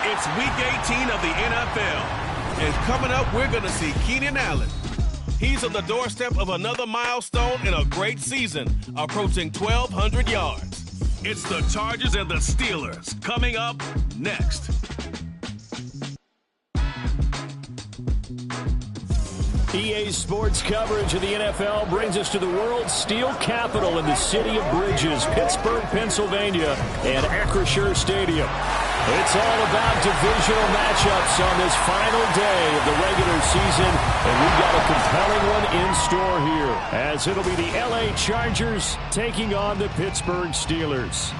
It's Week 18 of the NFL. And coming up, we're going to see Keenan Allen. He's on the doorstep of another milestone in a great season, approaching 1,200 yards. It's the Chargers and the Steelers coming up next. EA Sports coverage of the NFL brings us to the world's steel capital in the city of Bridges, Pittsburgh, Pennsylvania, and Acrisure Stadium. It's all about divisional matchups on this final day of the regular season, and we've got a compelling one in store here, as it'll be the LA Chargers taking on the Pittsburgh Steelers.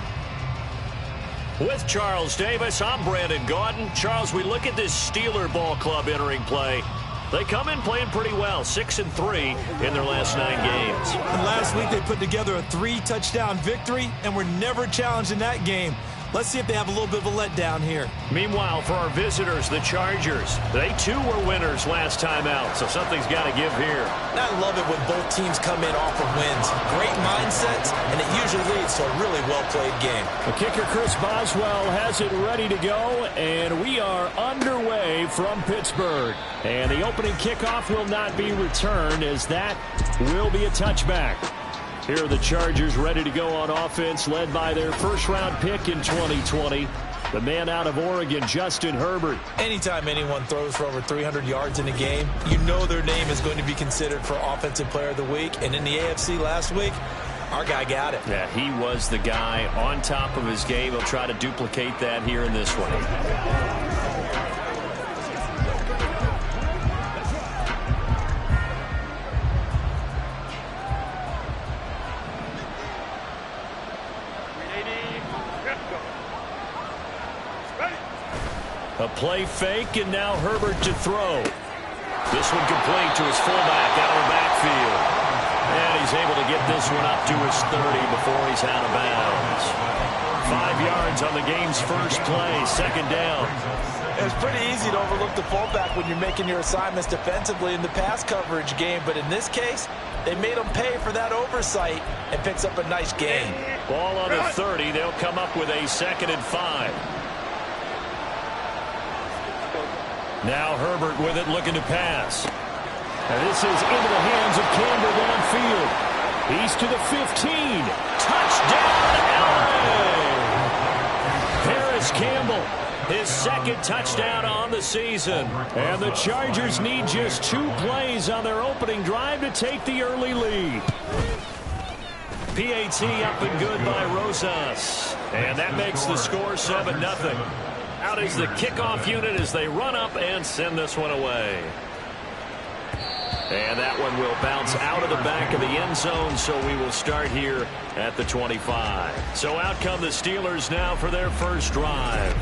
With Charles Davis, I'm Brandon Gaudin. Charles, we look at this Steeler ball club entering play. They come in playing pretty well, 6-3 in their last 9 games. And last week they put together a 3-touchdown victory and were never challenged in that game. Let's see if they have a little bit of a letdown here. Meanwhile, for our visitors, the Chargers, they too were winners last time out, so something's got to give here. I love it when both teams come in off of wins. Great mindsets, and it usually leads to a really well-played game. The kicker, Chris Boswell, has it ready to go, and we are underway from Pittsburgh. And the opening kickoff will not be returned, as that will be a touchback. Here are the Chargers ready to go on offense, led by their first-round pick in 2020, the man out of Oregon, Justin Herbert. Anytime anyone throws for over 300 yards in a game, you know their name is going to be considered for Offensive Player of the Week. And in the AFC last week, our guy got it. Yeah, he was the guy on top of his game. He'll try to duplicate that here in this one. A play fake, and now Herbert to throw. This one complete to his fullback out of the backfield. And he's able to get this one up to his 30 before he's out of bounds. 5 yards on the game's first play, second down. It's pretty easy to overlook the fullback when you're making your assignments defensively in the pass coverage game, but in this case, they made him pay for that oversight and picks up a nice gain. Ball on the 30, they'll come up with a 2nd and 5. Now Herbert with it, looking to pass. And this is into the hands of Campbell downfield. He's to the 15. Touchdown, LA! Paris Campbell, his 2nd touchdown on the season. And the Chargers need just 2 plays on their opening drive to take the early lead. PAT up and good by Rosas. And that makes the score 7-0. Out is the kickoff unit as they run up and send this one away. And that one will bounce out of the back of the end zone, so we will start here at the 25. So out come the Steelers now for their first drive.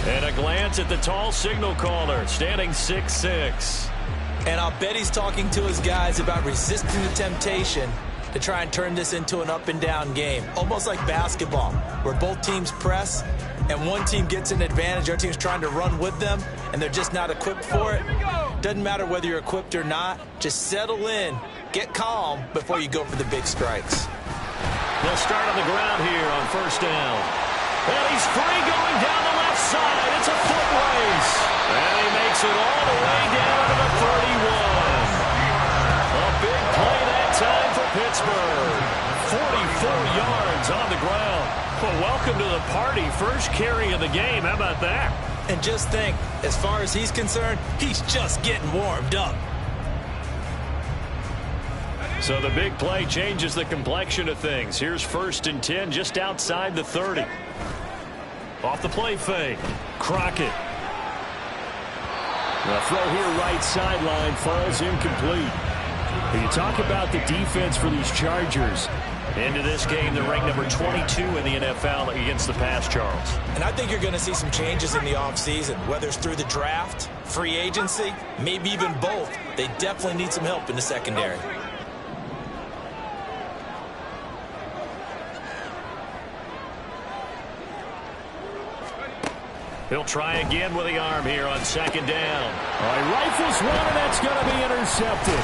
And a glance at the tall signal caller, standing 6'6". And I'll bet he's talking to his guys about resisting the temptation to try and turn this into an up-and-down game. Almost like basketball, where both teams press, and one team gets an advantage, our team's trying to run with them, and they're just not equipped for it. Doesn't matter whether you're equipped or not. Just settle in, get calm before you go for the big strikes. They'll start on the ground here on first down. And he's free going down the left side. It's a foot race. And he makes it all the way down to the 31. A big play that time for Pittsburgh. 44 yards on the ground. Well, welcome to the party. First carry of the game. How about that? And just think, as far as he's concerned, he's just getting warmed up. So the big play changes the complexion of things. Here's 1st and 10 just outside the 30. Off the play fake. Crockett. The throw here right sideline falls incomplete. When you talk about the defense for these Chargers, into this game, they're ranked number 22 in the NFL against the pass, Charles. And I think you're going to see some changes in the offseason, whether it's through the draft, free agency, maybe even both. They definitely need some help in the secondary. He'll try again with the arm here on 2nd down. All right, rifles one, and that's going to be intercepted.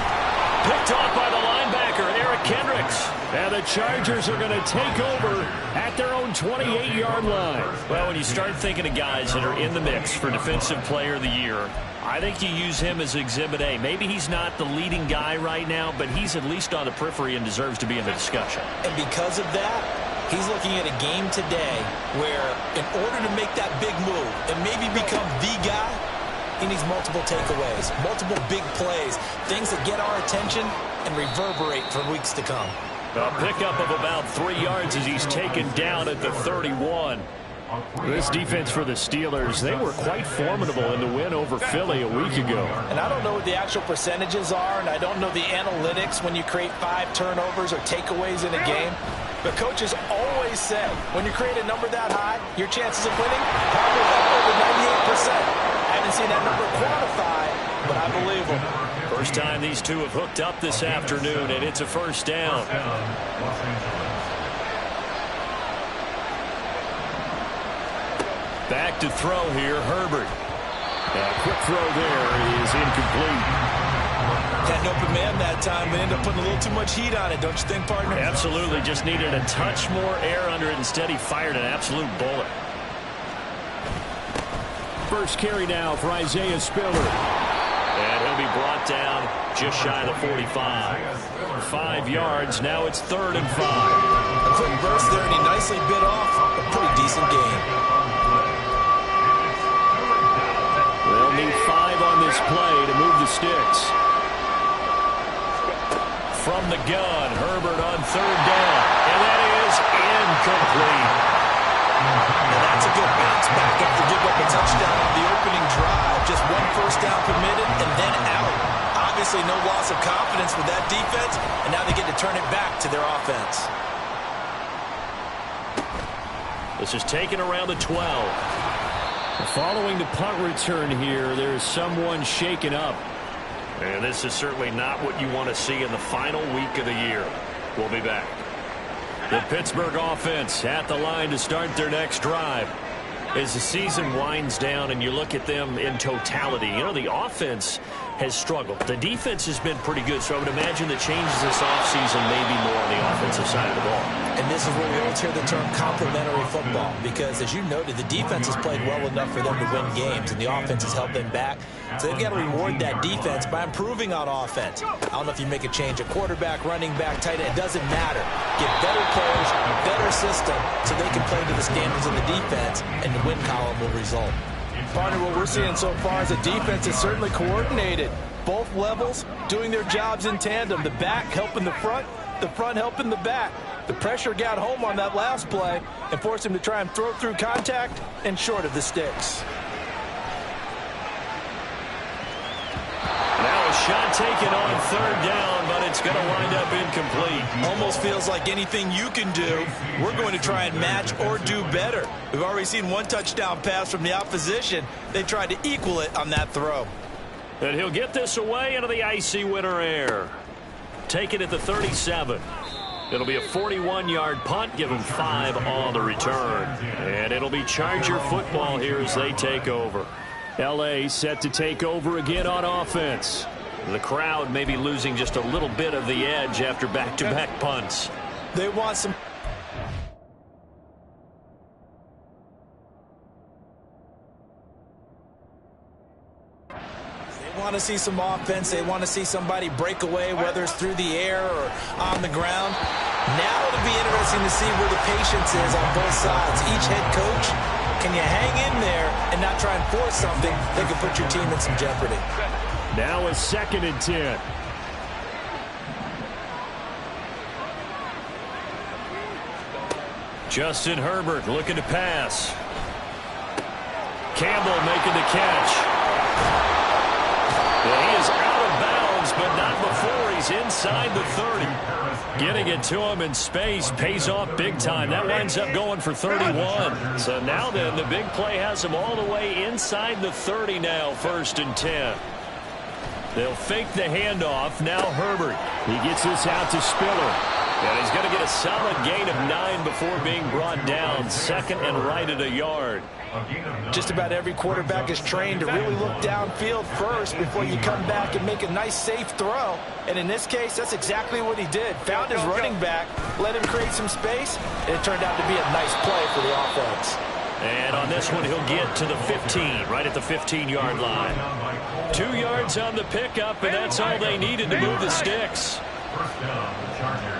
Picked off by the linebacker, Eric Kendricks. And the Chargers are going to take over at their own 28-yard line. Well, when you start thinking of guys that are in the mix for Defensive Player of the Year, I think you use him as Exhibit A. Maybe he's not the leading guy right now, but he's at least on the periphery and deserves to be in the discussion. And because of that, he's looking at a game today where in order to make that big move and maybe become the guy, he needs multiple takeaways, multiple big plays, things that get our attention and reverberate for weeks to come. A pickup of about 3 yards as he's taken down at the 31. This defense for the Steelers, they were quite formidable in the win over Philly a week ago. And I don't know what the actual percentages are, and I don't know the analytics when you create 5 turnovers or takeaways in a game. But coaches always say, when you create a number that high, your chances of winning probably over 98%. I haven't seen that number quantified, but I believe them. First time these two have hooked up this afternoon, and it's a first down. Back to throw here, Herbert. A quick throw there is incomplete. Had an open man that time, but ended up putting a little too much heat on it, don't you think, partner? Absolutely, just needed a touch more air under it. Instead, he fired an absolute bullet. First carry now for Isaiah Spiller. And he'll be brought down just shy of the 45. 5 yards, now it's 3rd and 5. A quick burst there, and he nicely bit off a pretty decent gain. They'll need 5 on this play to move the sticks. From the gun, Herbert on 3rd down. And that is incomplete. And that's a good bounce back after giving up a touchdown on the opening drive. Just 1 first down permitted and then out. Obviously no loss of confidence with that defense, and now they get to turn it back to their offense. This is taken around the 12. Following the punt return here, there's someone shaken up. And this is certainly not what you want to see in the final week of the year. We'll be back. The Pittsburgh offense at the line to start their next drive. As the season winds down and you look at them in totality, you know, the offense has struggled. The defense has been pretty good, so I would imagine the changes this offseason may be more on the offensive side of the ball. And this is where we always hear the term complementary football, because as you noted, the defense has played well enough for them to win games, and the offense has held them back. So they've got to reward that defense by improving on offense. I don't know if you make a change at quarterback, running back, tight end, it doesn't matter. Get better players, better system, so they can play to the standards of the defense, and the win column will result. Partner, what we're seeing so far is a defense is certainly coordinated. Both levels doing their jobs in tandem. The back helping the front helping the back. The pressure got home on that last play and forced him to try and throw through contact and short of the sticks. Now a shot taken on 3rd down, but it's going to wind up incomplete. Almost feels like anything you can do, we're going to try and match or do better. We've already seen 1 touchdown pass from the opposition. They tried to equal it on that throw. And he'll get this away into the icy winter air. Take it at the 37. It'll be a 41-yard punt, give him 5 on the return. And it'll be Charger football here as they take over. L.A. set to take over again on offense. The crowd may be losing just a little bit of the edge after back-to-back punts. They want some... They want to see some offense. They want to see somebody break away, whether it's through the air or on the ground. Now it'll be interesting to see where the patience is on both sides. Each head coach, can you hang in there and not try and force something that could put your team in some jeopardy? Now a 2nd and 10. Justin Herbert looking to pass. Campbell making the catch. And he is out of bounds, but not before he's inside the 30. Getting it to him in space pays off big time. That winds up going for 31. So now then, the big play has him all the way inside the 30 now, 1st and 10. They'll fake the handoff. Now Herbert. He gets this out to Spiller. And he's going to get a solid gain of 9 before being brought down. Second and right at a yard. Just about every quarterback is trained to really look downfield first before you come back and make a nice, safe throw. And in this case, that's exactly what he did. Found his running back, let him create some space, and it turned out to be a nice play for the offense. And on this one, he'll get to the 15, right at the 15-yard line. 2 yards on the pickup, and that's all they needed to move the sticks. First down, Chargers.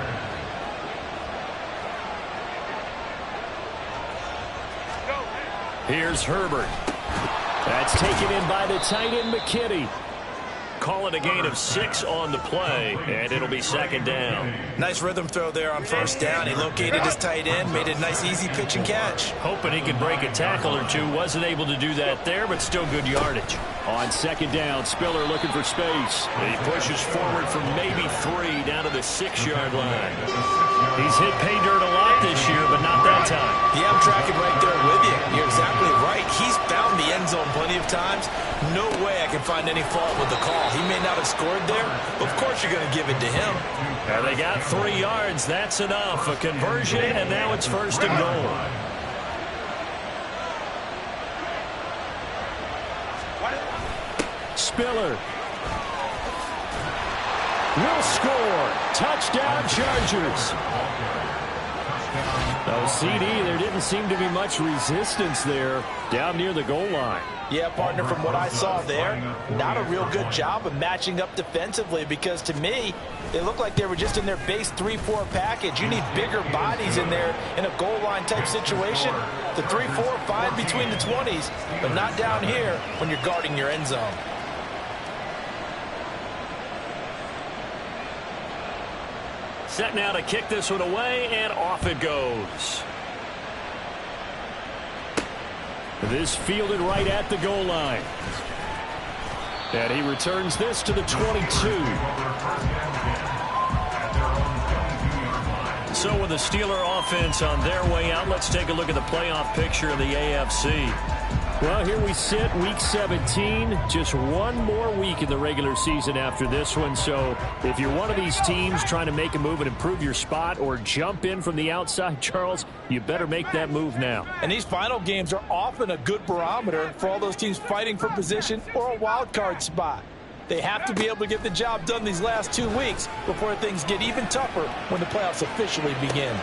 Here's Herbert. That's taken in by the tight end, McKinney. Call it a gain of 6 on the play, and it'll be second down. Nice rhythm throw there on first down. He located his tight end, made a nice, easy pitch and catch. Hoping he could break a tackle or two. Wasn't able to do that there, but still good yardage. On second down, Spiller looking for space. He pushes forward from maybe 3 down to the 6-yard line. He's hit pay dirt a lot this year, but not that time. Yeah, I'm tracking right there with you. You're exactly right. He's found the end zone plenty of times. No way I can find any fault with the call. He may not have scored there, but of course you're going to give it to him. And they got 3 yards. That's enough. A conversion, and now it's first and goal. Spiller will score. Touchdown, Chargers. Oh, CD, there didn't seem to be much resistance there down near the goal line. Yeah, partner, from what I saw there, not a real good job of matching up defensively, because to me, it looked like they were just in their base 3-4 package. You need bigger bodies in there in a goal line type situation. The 3-4, fine between the 20s, but not down here when you're guarding your end zone. Set now to kick this one away, and off it goes. This fielded right at the goal line. And he returns this to the 22. So with the Steeler offense on their way out, let's take a look at the playoff picture of the AFC. Well, here we sit, week 17. Just one more week in the regular season after this one. So if you're one of these teams trying to make a move and improve your spot or jump in from the outside, Charles, you better make that move now. And these final games are often a good barometer for all those teams fighting for position or a wild card spot. They have to be able to get the job done these last 2 weeks before things get even tougher when the playoffs officially begin.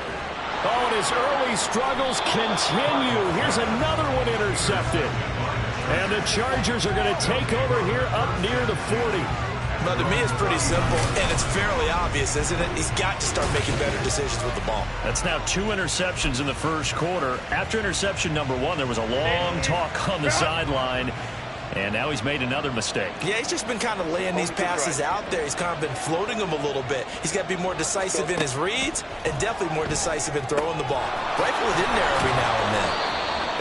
Oh, and his early struggles continue. Here's another one intercepted. And the Chargers are going to take over here up near the 40. Now, to me, it's pretty simple, and it's fairly obvious, isn't it? He's got to start making better decisions with the ball. That's now 2 interceptions in the first quarter. After interception number 1, there was a long talk on the sideline. And now he's made another mistake. Yeah, he's just been kind of laying these passes out there. He's kind of been floating them a little bit. He's got to be more decisive in his reads and definitely more decisive in throwing the ball. Rifle it in there every now and then.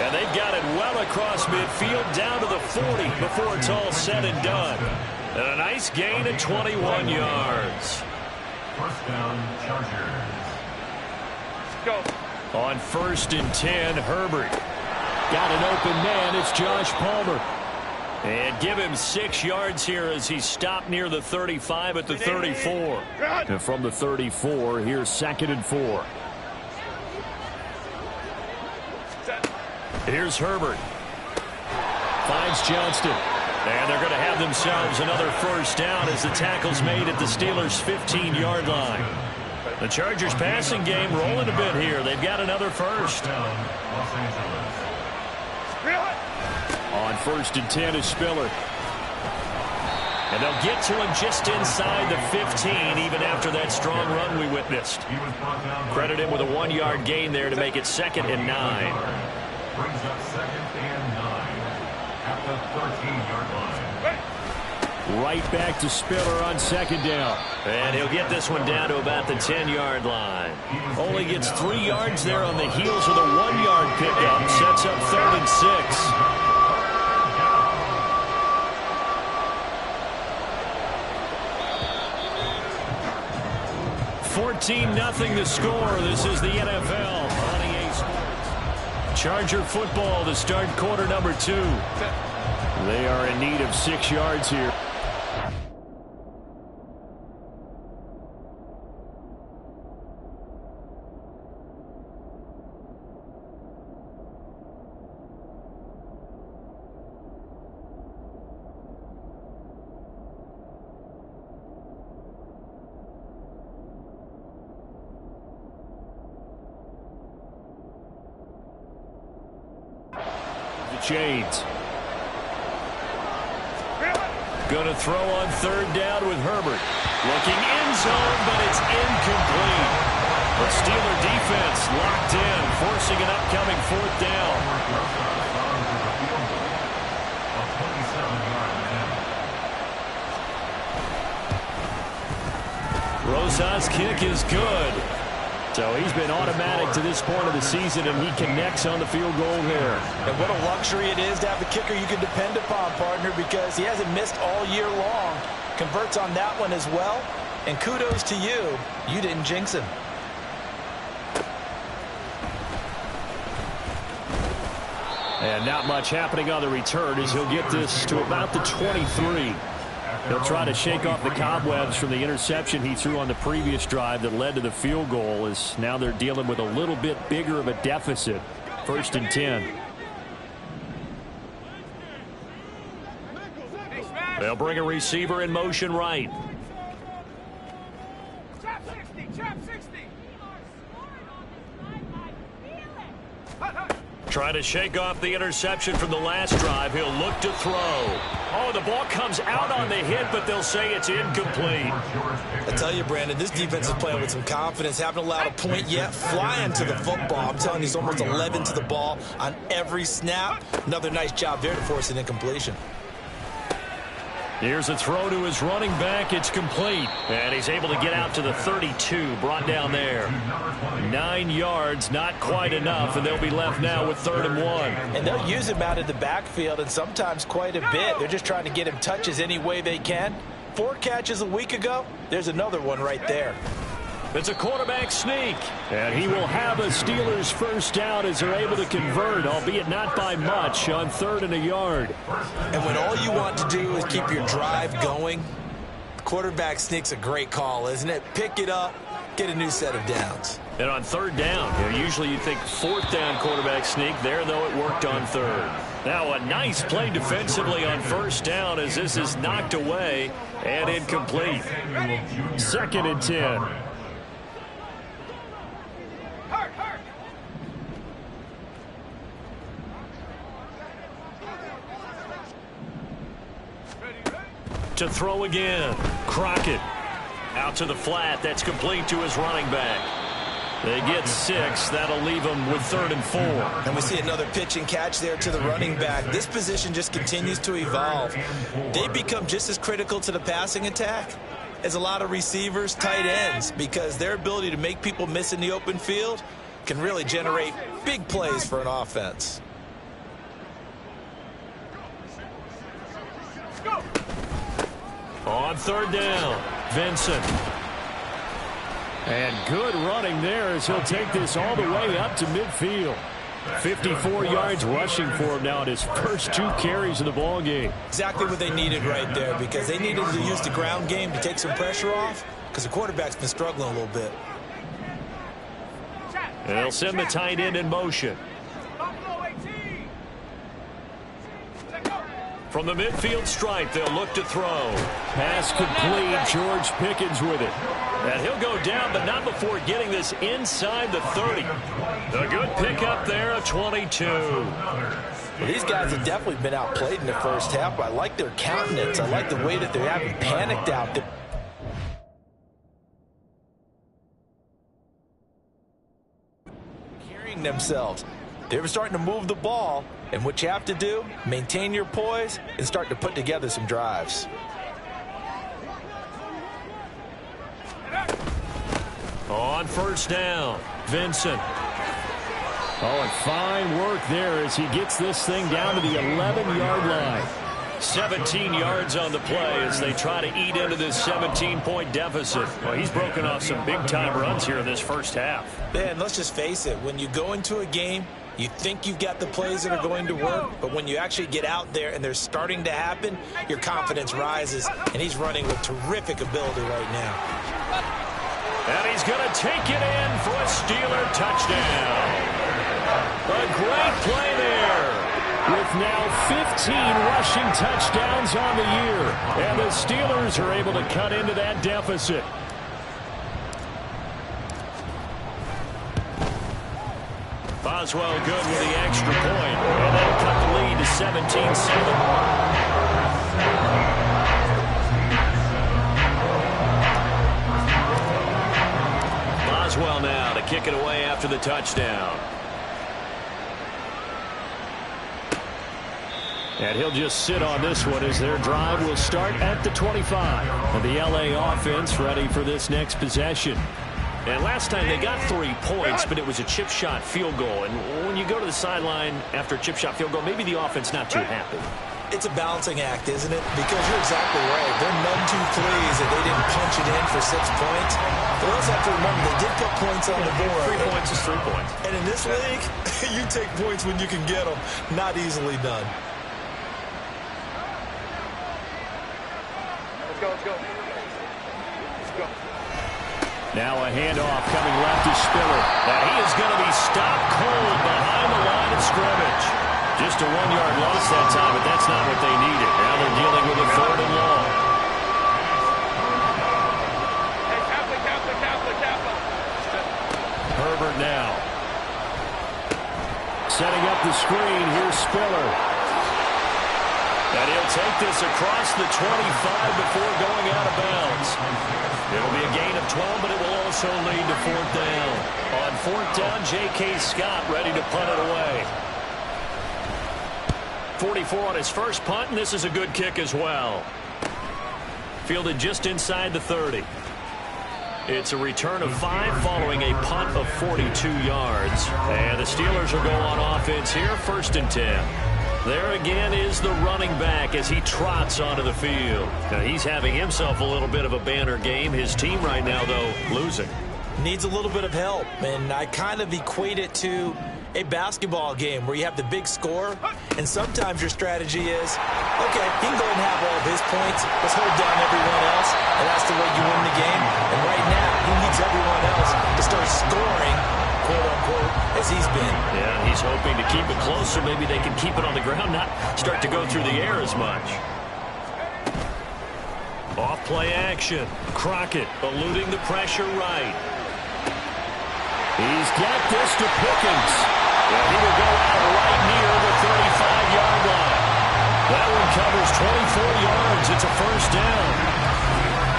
And they've got it well across midfield down to the 40 before it's all said and done. And a nice gain of 21 yards. First down, Chargers. Go. On 1st and 10, Herbert. Got an open man. It's Josh Palmer. And give him 6 yards here as he stopped near the 35 at the 34. And from the 34, here's 2nd and 4. Here's Herbert. Finds Johnston. And they're going to have themselves another first down as the tackle's made at the Steelers' 15-yard line. The Chargers passing game rolling a bit here. They've got another first. Los Angeles. On 1st and 10 is Spiller. And they'll get to him just inside the 15, even after that strong run we witnessed. Credit him with a 1-yard gain there to make it 2nd and 9. Brings up 2nd and 9 at the 13-yard line. Right back to Spiller on 2nd down. And he'll get this one down to about the 10-yard line. Only gets 3 yards there on the heels of a 1-yard pickup. Sets up 3rd and 6. 14-0 the score. This is the NFL on EA Sports. Charger football to start quarter number 2. They are in need of 6 yards here. Shades. Going to throw on third down with Herbert. Looking end zone, but it's incomplete. The Steeler defense locked in, forcing an upcoming fourth down. Rosas' kick is good. So he's been automatic to this point of the season, and he connects on the field goal there. And what a luxury it is to have a kicker you can depend upon, partner, because he hasn't missed all year long. Converts on that one as well. And kudos to you. You didn't jinx him. And not much happening on the return as he'll get this to about the 23. He'll try to shake off the cobwebs from the interception he threw on the previous drive that led to the field goal, as now they're dealing with a little bit bigger of a deficit. 1st and 10. They'll bring a receiver in motion right. Trap 60, trap 60. Trying to shake off the interception from the last drive. He'll look to throw. Oh, the ball comes out on the hit, but they'll say it's incomplete. I tell you, Brandon, this defense is playing with some confidence. Haven't allowed a point yet. Flying to the football. I'm telling you, he's almost 11 to the ball on every snap. Another nice job there to force an incompletion. Here's a throw to his running back. It's complete. And he's able to get out to the 32, brought down there. 9 yards, not quite enough, and they'll be left now with 3rd and 1. And they'll use him out of the backfield, and sometimes quite a bit. They're just trying to get him touches any way they can. 4 catches a week ago. There's another one right there. It's a quarterback sneak, and he will have a Steelers first down as they're able to convert, albeit not by much, on 3rd and a yard. And when all you want to do is keep your drive going, quarterback sneak's a great call, isn't it? Pick it up, get a new set of downs. And on 3rd down, usually you think 4th down quarterback sneak. There, though, it worked on 3rd. Now a nice play defensively on 1st down as this is knocked away and incomplete. 2nd and 10. To throw again. Crockett out to the flat. That's complete to his running back. They get 6. That'll leave them with 3rd and 4. And we see another pitch and catch there to the running back. This position just continues to evolve. They become just as critical to the passing attack as a lot of receivers, tight ends, because their ability to make people miss in the open field can really generate big plays for an offense. On 3rd down, Vincent. And good running there as he'll take this all the way up to midfield. 54 yards rushing for him now in his first 2 carries of the ball game. Exactly what they needed right there, because they needed to use the ground game to take some pressure off, because the quarterback's been struggling a little bit. And they'll send the tight end in motion. From the midfield stripe, they'll look to throw. Pass complete. George Pickens with it. And he'll go down, but not before getting this inside the 30. A good pickup there, a 22. Well, these guys have definitely been outplayed in the first half, but I like their countenance. I like the way that they haven't panicked out there. Carrying themselves. They were starting to move the ball, and what you have to do, maintain your poise and start to put together some drives. On 1st down, Vincent. Oh, and fine work there as he gets this thing down to the 11-yard line. 17 yards on the play as they try to eat into this 17-point deficit. Well, he's broken off some big-time runs here in this first half. Man, let's just face it. When you go into a game, you think you've got the plays that are going to work, but when you actually get out there and they're starting to happen, your confidence rises, and he's running with terrific ability right now. And he's going to take it in for a Steeler touchdown. A great play there. With now 15 rushing touchdowns on the year. And the Steelers are able to cut into that deficit. Boswell good with the extra point, and that'll cut the lead to 17-7. Boswell now to kick it away after the touchdown. And he'll just sit on this one as their drive will start at the 25. And the LA offense ready for this next possession. And last time they got 3 points, but it was a chip shot field goal. And when you go to the sideline after a chip shot field goal, maybe the offense not too happy. It's a balancing act, isn't it? Because you're exactly right. They're none too pleased that they didn't punch it in for 6 points. But also have to remember, they did put points on the board. 3 points is 3 points. And in this league, you take points when you can get them. Not easily done. Let's go. Let's go. Now a handoff coming left to Spiller. And he is going to be stopped cold behind the line of scrimmage. Just a 1-yard loss that time, but that's not what they needed. Now they're dealing with a 3rd and long. Hey, Kappa. Herbert now. Setting up the screen. Here's Spiller. And he'll take this across the 25 before going out of bounds. It'll be a gain of 12, but it will also lead to 4th down. On 4th down, J.K. Scott ready to punt it away. 44 on his first punt, and this is a good kick as well. Fielded just inside the 30. It's a return of 5 following a punt of 42 yards. And the Steelers will go on offense here, 1st and 10. There again is the running back as he trots onto the field. Now he's having himself a little bit of a banner game. His team right now, though, losing. Needs a little bit of help, and I kind of equate it to a basketball game where you have the big score, and sometimes your strategy is, okay, he can go and have all of his points. Let's hold down everyone else, and that's the way you win the game. And right now, he needs everyone else to start scoring, quote-unquote, as he's been. Yeah, he's hoping to keep it close so maybe they can keep it on the ground, not start to go through the air as much. Off play action. Crockett eluding the pressure right. He's got this to Pickens. And he will go out right near the 35-yard line. That one covers 24 yards. It's a 1st down.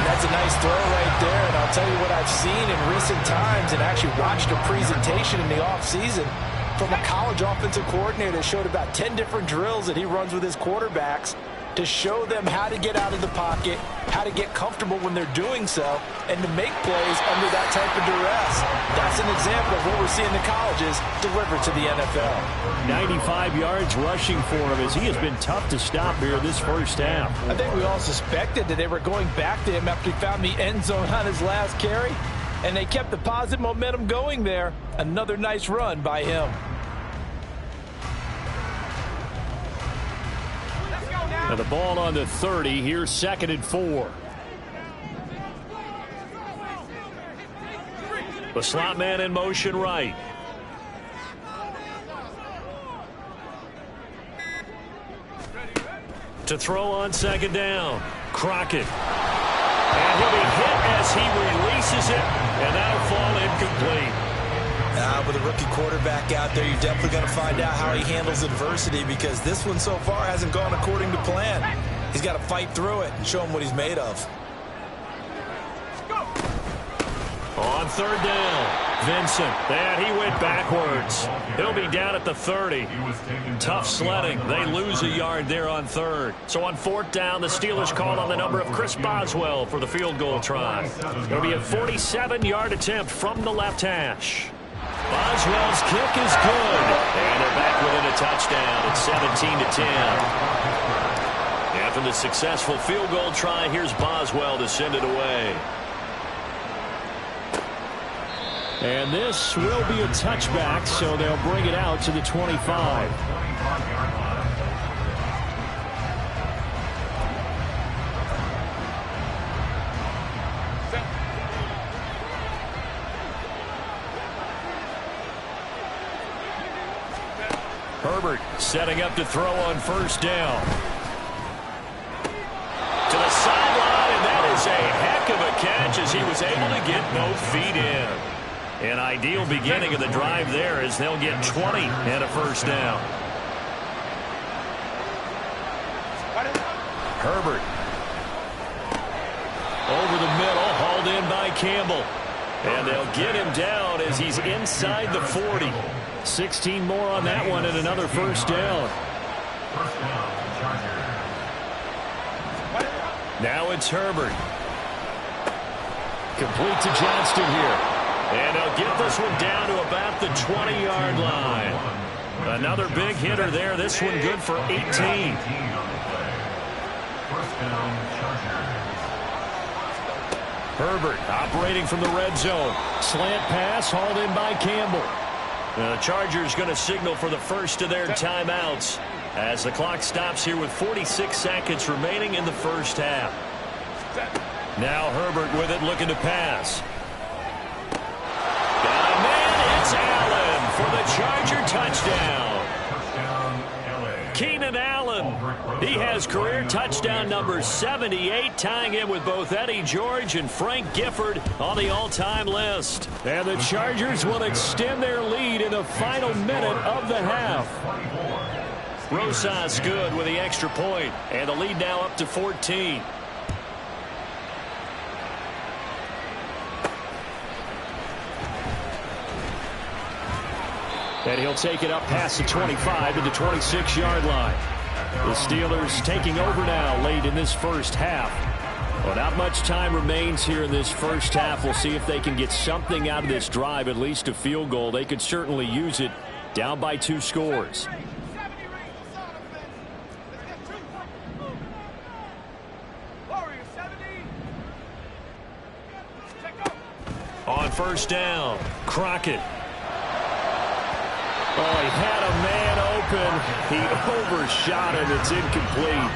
That's a nice throw right there, and I'll tell you what I've seen in recent times and actually watched a presentation in the offseason from a college offensive coordinator that showed about 10 different drills that he runs with his quarterbacks to show them how to get out of the pocket, how to get comfortable when they're doing so, and to make plays under that type of duress. That's an example of what we're seeing the colleges deliver to the NFL. 95 yards rushing for him as he has been tough to stop here this 1st half. I think we all suspected that they were going back to him after he found the end zone on his last carry, and they kept the positive momentum going there. Another nice run by him. And the ball on the 30. Here's 2nd and 4. The slot man in motion right. To throw on 2nd down. Crockett. And he'll be hit as he releases it, and that'll fall incomplete. With a rookie quarterback out there, you're definitely going to find out how he handles adversity, because this one so far hasn't gone according to plan. He's got to fight through it and show him what he's made of. On 3rd down, Vincent. And he went backwards. He'll be down at the 30. Tough sledding. They lose a yard there on 3rd. So on 4th down, the Steelers call on the number of Chris Boswell for the field goal try. It'll be a 47-yard attempt from the left hash. Boswell's kick is good. And they're back within a touchdown. It's 17-10. After the successful field goal try, here's Boswell to send it away. And this will be a touchback, so they'll bring it out to the 25. Herbert setting up to throw on 1st down. To the sideline, and that is a heck of a catch as he was able to get both feet in. An ideal beginning of the drive there as they'll get 20 and a first down. Herbert. Over the middle, hauled in by Campbell. And they'll get him down as he's inside the 40. 16 more on that one and another first down. Now it's Herbert. Complete to Johnston here. And they'll get this one down to about the 20-yard line. Another big hitter there. This one good for 18. Herbert operating from the red zone. Slant pass hauled in by Campbell. The Chargers going to signal for the first of their timeouts as the clock stops here with 46 seconds remaining in the first half. Now Herbert with it, looking to pass. Got a man, it's Allen for the Charger touchdown. Keenan Allen, he has career touchdown number 78, tying him with both Eddie George and Frank Gifford on the all-time list. And the Chargers will extend their lead in the final minute of the half. Rosas good with the extra point, and the lead now up to 14. And he'll take it up past the 25 to the 26-yard line. The Steelers taking over now late in this first half. Well, not much time remains here in this first half. We'll see if they can get something out of this drive, at least a field goal. They could certainly use it, down by 2 scores. On first down, Crockett. Oh, he had a man open. He overshot him. It's incomplete.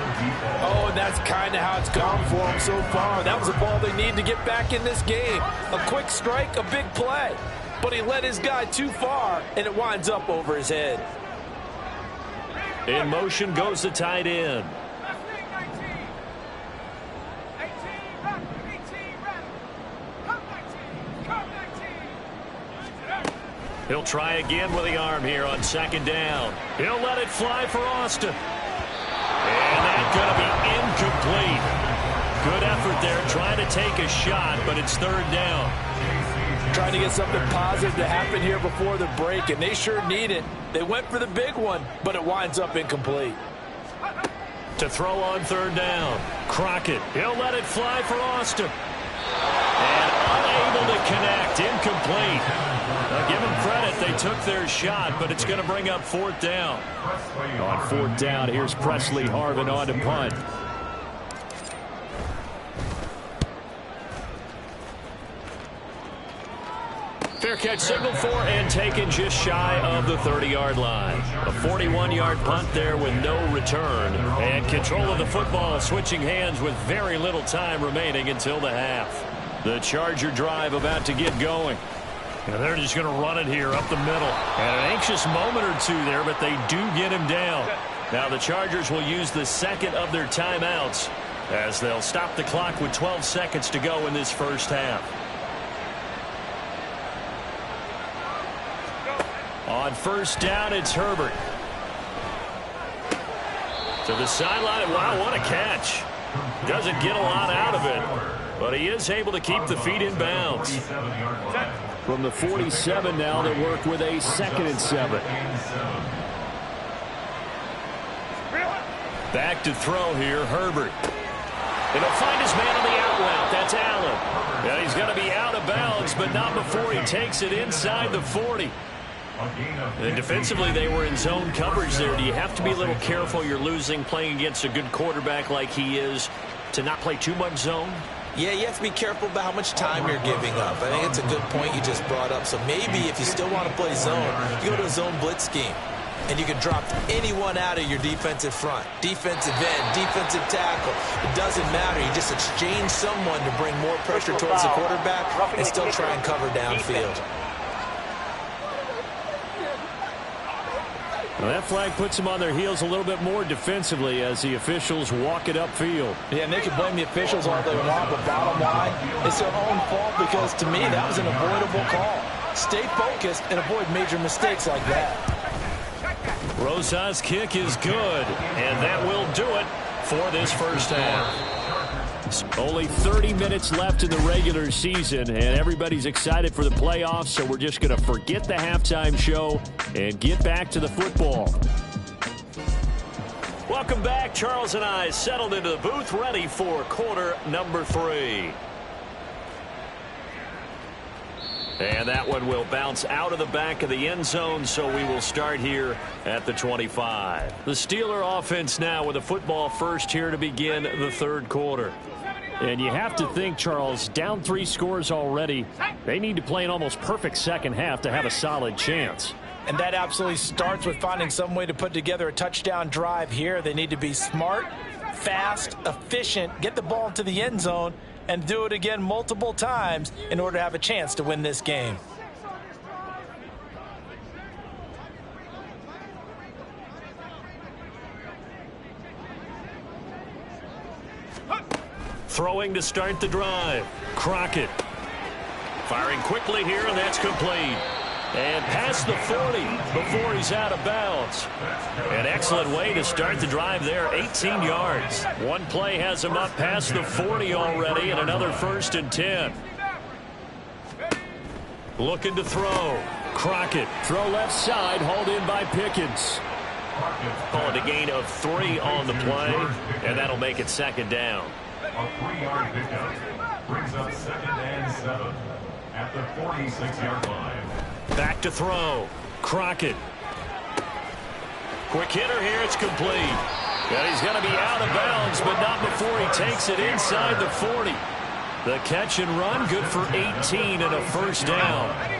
Oh, and that's kind of how it's gone for him so far. That was a ball they need to get back in this game. A quick strike, a big play. But he led his guy too far, and it winds up over his head. In motion goes the tight end. He'll try again with the arm here on second down. He'll let it fly for Austin. And that's going to be incomplete. Good effort there trying to take a shot, but it's third down. Trying to get something positive to happen here before the break, and they sure need it. They went for the big one, but it winds up incomplete. To throw on third down, Crockett. He'll let it fly for Austin. And unable to connect, incomplete. Now give them credit, they took their shot, but it's going to bring up fourth down. On fourth down, here's Presley Harvin on to punt. Fair catch signaled for and taken just shy of the 30-yard line. A 41-yard punt there with no return. And control of the football switching hands with very little time remaining until the half. The Charger drive about to get going. And they're just going to run it here up the middle. And an anxious moment or two there, but they do get him down. Now the Chargers will use the second of their timeouts as they'll stop the clock with 12 seconds to go in this first half. On first down, it's Herbert. To the sideline. Wow, what a catch. Doesn't get a lot out of it, but he is able to keep the feet in bounds. From the 47 now, they work with a 2nd and 7. Back to throw here, Herbert. And he'll find his man on the out route. That's Allen. And he's going to be out of bounds, but not before he takes it inside the 40. And defensively, they were in zone coverage there. Do you have to be a little careful? You're losing, playing against a good quarterback like he is, to not play too much zone? Yeah, you have to be careful about how much time you're giving up. I think it's a good point you just brought up. So maybe if you still want to play zone, you go to a zone blitz scheme. And you can drop anyone out of your defensive front. Defensive end, defensive tackle. It doesn't matter. You just exchange someone to bring more pressure towards the quarterback and still try and cover downfield. Well, that flag puts them on their heels a little bit more defensively as the officials walk it upfield. Yeah, and they can blame the officials all they want, but bottom line, it's their own fault because, to me, that was an avoidable call. Stay focused and avoid major mistakes like that. Rosas' kick is good, and that will do it for this first half. Only 30 minutes left in the regular season, and everybody's excited for the playoffs, so we're just going to forget the halftime show and get back to the football. Welcome back. Charles and I settled into the booth, ready for quarter number 3. And that one will bounce out of the back of the end zone, so we will start here at the 25. The Steeler offense now with a football first here to begin the third quarter. And you have to think, Charles, down 3 scores already. They need to play an almost perfect second half to have a solid chance. And that absolutely starts with finding some way to put together a touchdown drive here. They need to be smart, fast, efficient, get the ball into the end zone, and do it again multiple times in order to have a chance to win this game. Throwing to start the drive. Crockett. Firing quickly here, and that's complete. And past the 40 before he's out of bounds. An excellent way to start the drive there, 18 yards. One play has him up past the 40 already, and another 1st and 10. Looking to throw. Crockett. Throw left side, hauled in by Pickens. Call it a gain of 3 on the play, and that'll make it second down. A 3-yard pickup brings up 2nd and 7 at the 46-yard line. Back to throw. Crockett. Quick hitter here. It's complete. And he's going to be out of bounds, but not before he takes it inside the 40. The catch and run, good for 18 and a first down.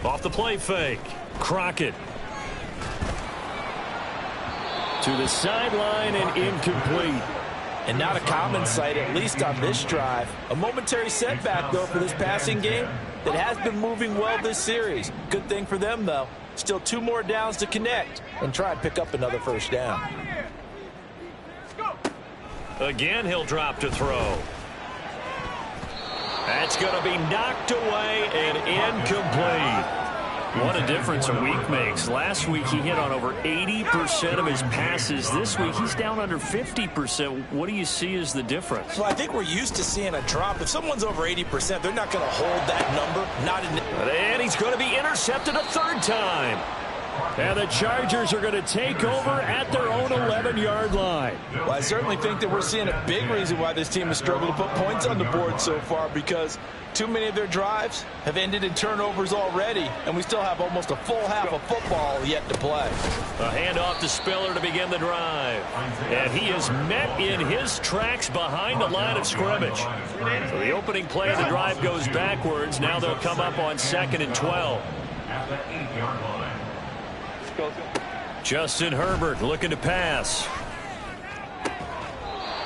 Off the play fake. Crockett. To the sideline and incomplete. And not a common sight, at least on this drive. A momentary setback, though, for this passing game that has been moving well this series. Good thing for them, though. Still 2 more downs to connect and try and pick up another first down. Again, he'll drop to throw. That's going to be knocked away and incomplete. What a difference a week makes. Last week he hit on over 80% of his passes. This week he's down under 50%. What do you see as the difference? Well, I think we're used to seeing a drop. If someone's over 80%, they're not going to hold that number. And he's going to be intercepted a 3rd time. And the Chargers are going to take over at their own 11-yard line. Well, I certainly think that we're seeing a big reason why this team has struggled to put points on the board so far, because too many of their drives have ended in turnovers already, and we still have almost a full half of football yet to play. A handoff to Spiller to begin the drive. And he is met in his tracks behind the line of scrimmage. So the opening play of the drive goes backwards. Now they'll come up on 2nd and 12. At the 8-yard line. Justin Herbert looking to pass.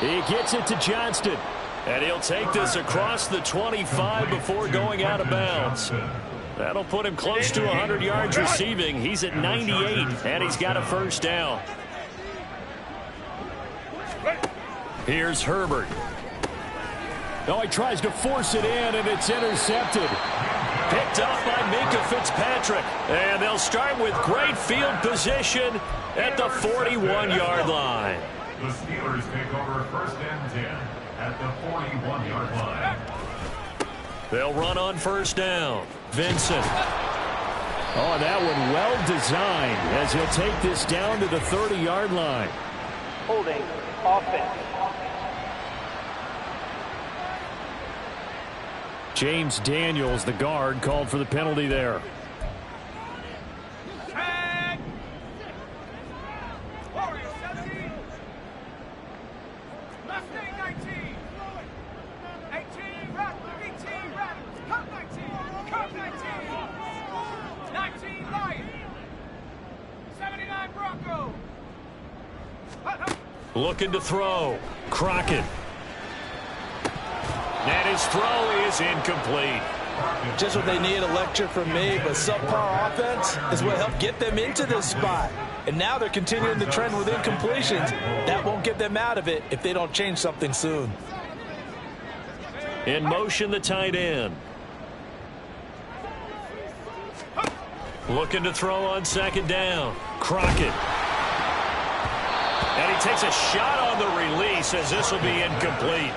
He gets it to Johnston. And he'll take this across the 25 before going out of bounds. That'll put him close to 100 yards receiving. He's at 98, and he's got a first down. Here's Herbert. Oh, he tries to force it in, and it's intercepted. Picked up by Minkah Fitzpatrick. And they'll start with great field position at the 41-yard line. The Steelers take over 1st and 10 at the 41-yard line. They'll run on first down. Vincent. Oh, that one well designed as he'll take this down to the 30-yard line. Holding offense. James Daniels, the guard, called for the penalty there. Looking to throw. Crockett. And his throw is incomplete. Just what they need, a lecture from me, but subpar offense is what helped get them into this spot. And now they're continuing the trend with incompletions. That won't get them out of it if they don't change something soon. In motion, the tight end. Looking to throw on second down. Crockett. And he takes a shot on the release as this will be incomplete.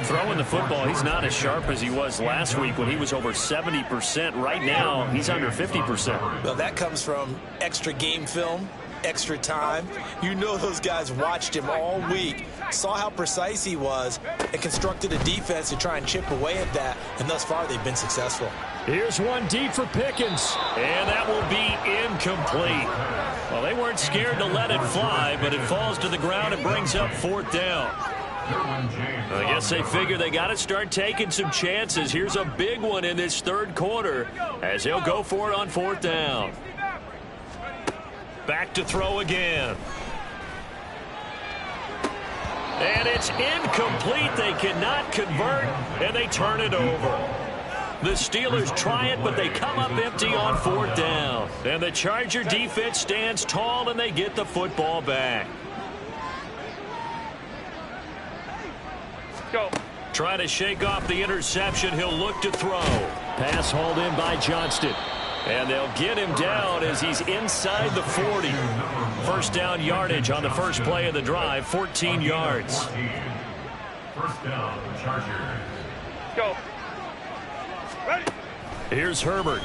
Throwing the football, he's not as sharp as he was last week when he was over 70%. Right now, he's under 50%. Well, that comes from extra game film, extra time. You know those guys watched him all week, saw how precise he was, and constructed a defense to try and chip away at that. And thus far, they've been successful. Here's one deep for Pickens. And that will be incomplete. Well, they weren't scared to let it fly, but it falls to the ground and brings up fourth down. I guess they figure they got to start taking some chances. Here's a big one in this third quarter as they'll go for it on fourth down. Back to throw again. And it's incomplete. They cannot convert, and they turn it over. The Steelers try it, but they come up empty on fourth down. And the Charger defense stands tall, and they get the football back. Go. Try to shake off the interception. He'll look to throw. Pass hauled in by Johnston. And they'll get him down as he's inside the 40. First down yardage on the first play of the drive, 14 yards. First down, Chargers. Go. Ready. Here's Herbert.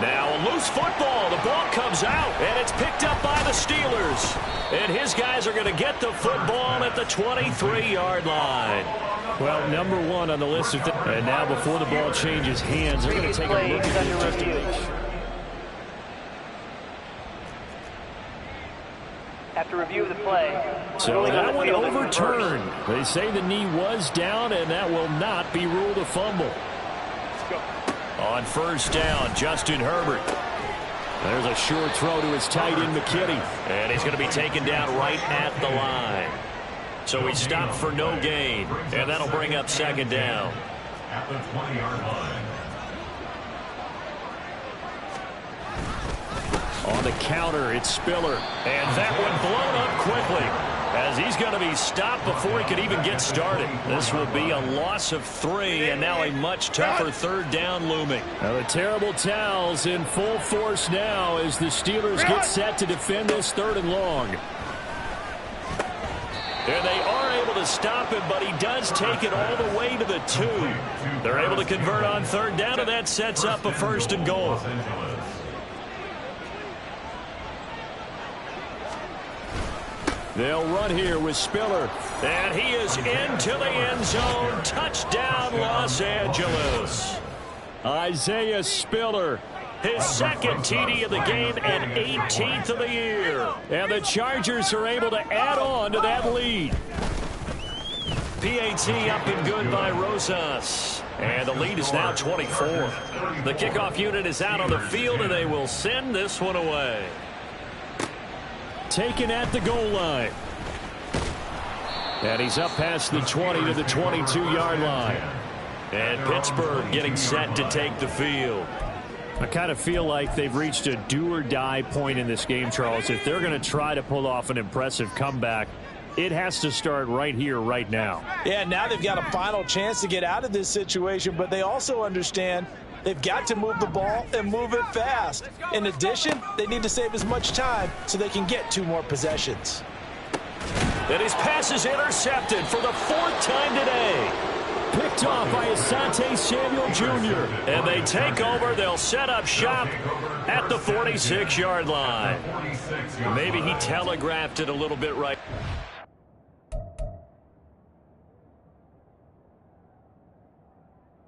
Now a loose football. The ball comes out, and it's picked up by the Steelers. And his guys are going to get the football at the 23-yard line. Well, number one on the list of and now before the ball changes hands, they're going to take a look at this just to make sure. After review of the play. So that one overturned. They say the knee was down, and that will not be ruled a fumble. On first down, Justin Herbert. There's a short throw to his tight end, McKinney. And he's going to be taken down right at the line. So he stopped for no gain, and that'll bring up second down. At the 20-yard line. On the counter, it's Spiller. And that one blown up quickly as he's going to be stopped before he could even get started. This will be a loss of 3, and now a much tougher third down looming. Now the terrible towels in full force now as the Steelers get set to defend this third and long. And they are able to stop him, but he does take it all the way to the 2. They're able to convert on third down, and that sets up a first and goal. They'll run here with Spiller. And he is into the end zone. Touchdown, Los Angeles. Isaiah Spiller. His second TD of the game and 18th of the year. And the Chargers are able to add on to that lead. PAT up and good by Rosas. And the lead is now 24. The kickoff unit is out on the field, and they will send this one away. Taken at the goal line. And he's up past the 20 to the 22-yard line. And Pittsburgh getting set to take the field. I kind of feel like they've reached a do-or-die point in this game, Charles. If they're going to try to pull off an impressive comeback, it has to start right here, right now. Yeah, now they've got a final chance to get out of this situation, but they also understand they've got to move the ball and move it fast. In addition, they need to save as much time so they can get 2 more possessions. And his pass is intercepted for the 4th time today. Picked off by Asante Samuel Jr. And they take over. They'll set up shop at the 46-yard line. Maybe he telegraphed it a little bit right.